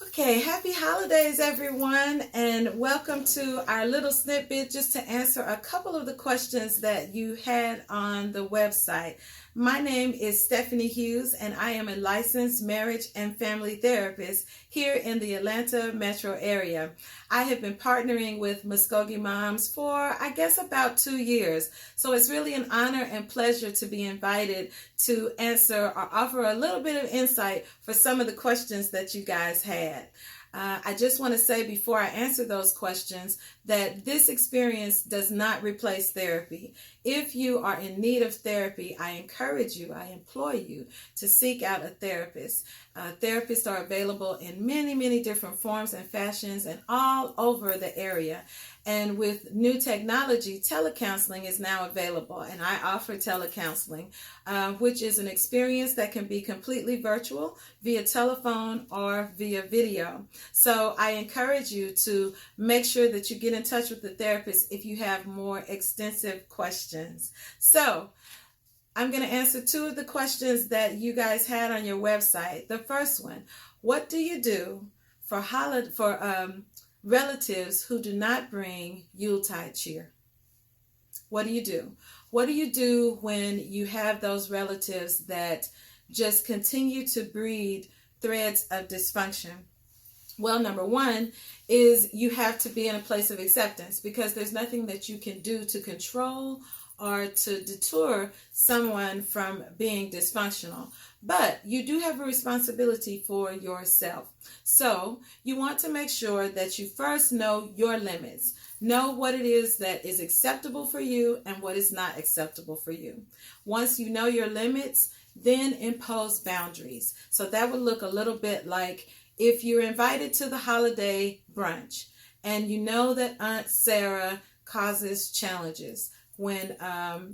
Okay, happy holidays, everyone, and welcome to our little snippet just to answer a couple of the questions that you had on the website. My name is Stefanie Hughes, and I am a licensed marriage and family therapist here in the Atlanta metro area. I have been partnering with Muskogee Moms for, I guess, about 2 years. So it's really an honor and pleasure to be invited to answer or offer a little bit of insight for some of the questions that you guys had. I just want to say before I answer those questions that this experience does not replace therapy. If you are in need of therapy, I encourage you, I implore you to seek out a therapist. Therapists are available in many, many different forms and fashions and all over the area. And with new technology, telecounseling is now available, and I offer telecounseling, which is an experience that can be completely virtual via telephone or via video. So I encourage you to make sure that you get in touch with the therapist if you have more extensive questions. So I'm going to answer two of the questions that you guys had on your website. The first one, what do you do for relatives who do not bring Yuletide cheer? What do you do? What do you do when you have those relatives that just continue to breed threads of dysfunction? Well, number one is you have to be in a place of acceptance, because there's nothing that you can do to control or to deter someone from being dysfunctional. But you do have a responsibility for yourself. So you want to make sure that you first know your limits. Know what it is that is acceptable for you and what is not acceptable for you. Once you know your limits, then impose boundaries. So that would look a little bit like if you're invited to the holiday brunch and you know that Aunt Sarah causes challenges when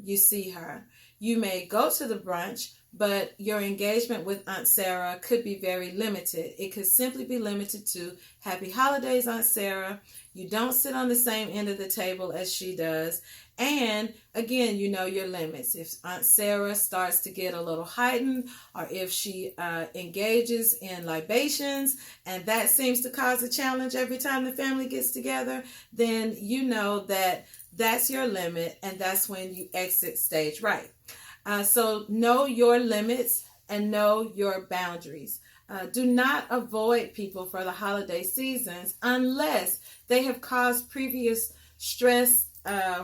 you see her. You may go to the brunch, but your engagement with Aunt Sarah could be very limited. It could simply be limited to Happy Holidays, Aunt Sarah. You don't sit on the same end of the table as she does. And again, you know your limits. If Aunt Sarah starts to get a little heightened, or if she engages in libations, and that seems to cause a challenge every time the family gets together, then you know that that's your limit, and that's when you exit stage right. So know your limits and know your boundaries. Do not avoid people for the holiday seasons unless they have caused previous stress,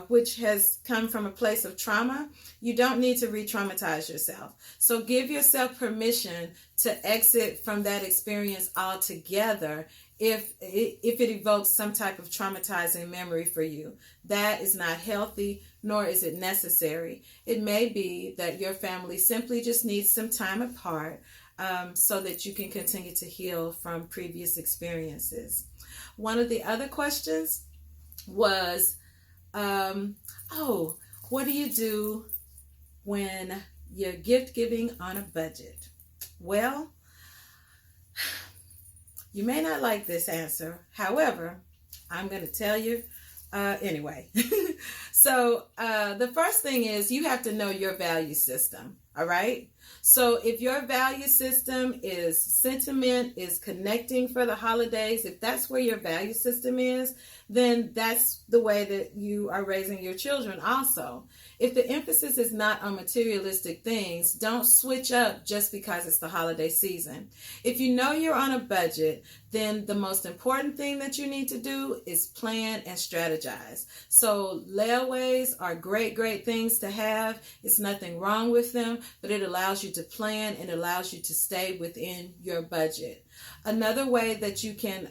which has come from a place of trauma. You don't need to re-traumatize yourself. So give yourself permission to exit from that experience altogether if it evokes some type of traumatizing memory for you. That is not healthy, nor is it necessary. It may be that your family simply just needs some time apart so that you can continue to heal from previous experiences. One of the other questions was, what do you do when you're gift giving on a budget? Well, you may not like this answer. However, I'm going to tell you anyway. So the first thing is you have to know your value system. All right. So if your value system is sentiment, is connecting for the holidays, if that's where your value system is, then that's the way that you are raising your children also. If the emphasis is not on materialistic things, don't switch up just because it's the holiday season. If you know you're on a budget, then the most important thing that you need to do is plan and strategize. So layaways are great things to have. It's nothing wrong with them, but it allows you to plan and allows you to stay within your budget. Another way that you can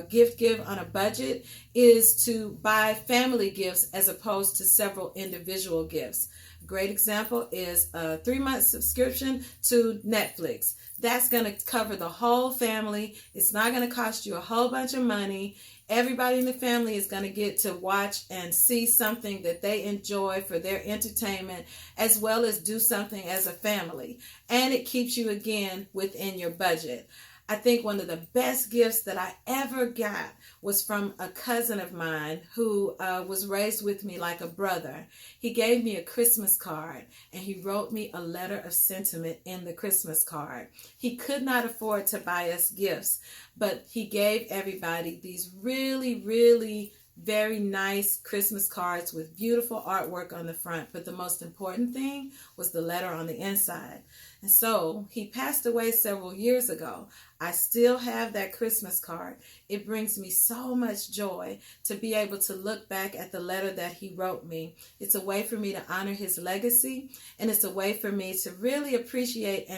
give on a budget is to buy family gifts as opposed to several individual gifts. Great example is a 3-month subscription to Netflix. That's going to cover the whole family. It's not going to cost you a whole bunch of money. Everybody in the family is going to get to watch and see something that they enjoy for their entertainment, as well as do something as a family. And it keeps you, again, within your budget. I think one of the best gifts that I ever got was from a cousin of mine who was raised with me like a brother. He gave me a Christmas card and he wrote me a letter of sentiment in the Christmas card. He could not afford to buy us gifts, but he gave everybody these really, really very nice Christmas cards with beautiful artwork on the front. But the most important thing was the letter on the inside. And so he passed away several years ago. I still have that Christmas card. It brings me so much joy to be able to look back at the letter that he wrote me. It's a way for me to honor his legacy, and it's a way for me to really appreciate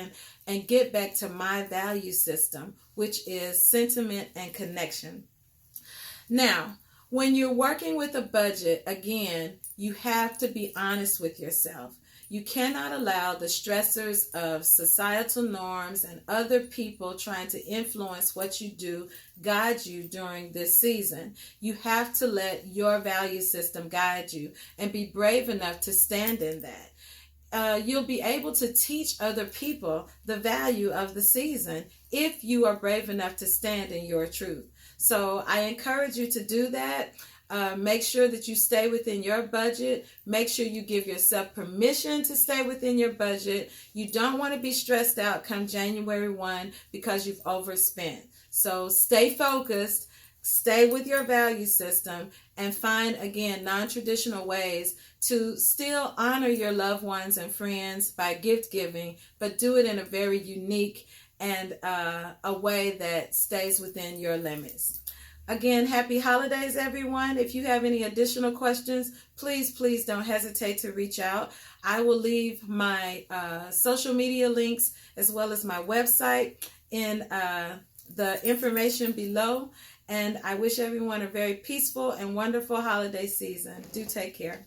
and get back to my value system, which is sentiment and connection. Now, when you're working with a budget, again, you have to be honest with yourself. You cannot allow the stressors of societal norms and other people trying to influence what you do guide you during this season. You have to let your value system guide you and be brave enough to stand in that. You'll be able to teach other people the value of the season if you are brave enough to stand in your truth. So I encourage you to do that. Make sure that you stay within your budget. Make sure you give yourself permission to stay within your budget. You don't want to be stressed out come January 1 because you've overspent. So stay focused, stay with your value system, and find, again, non-traditional ways to still honor your loved ones and friends by gift giving, but do it in a very unique and a way that stays within your limits. Again, happy holidays, everyone. If you have any additional questions, please don't hesitate to reach out. I will leave my social media links as well as my website in the information below. And I wish everyone a very peaceful and wonderful holiday season. Do take care.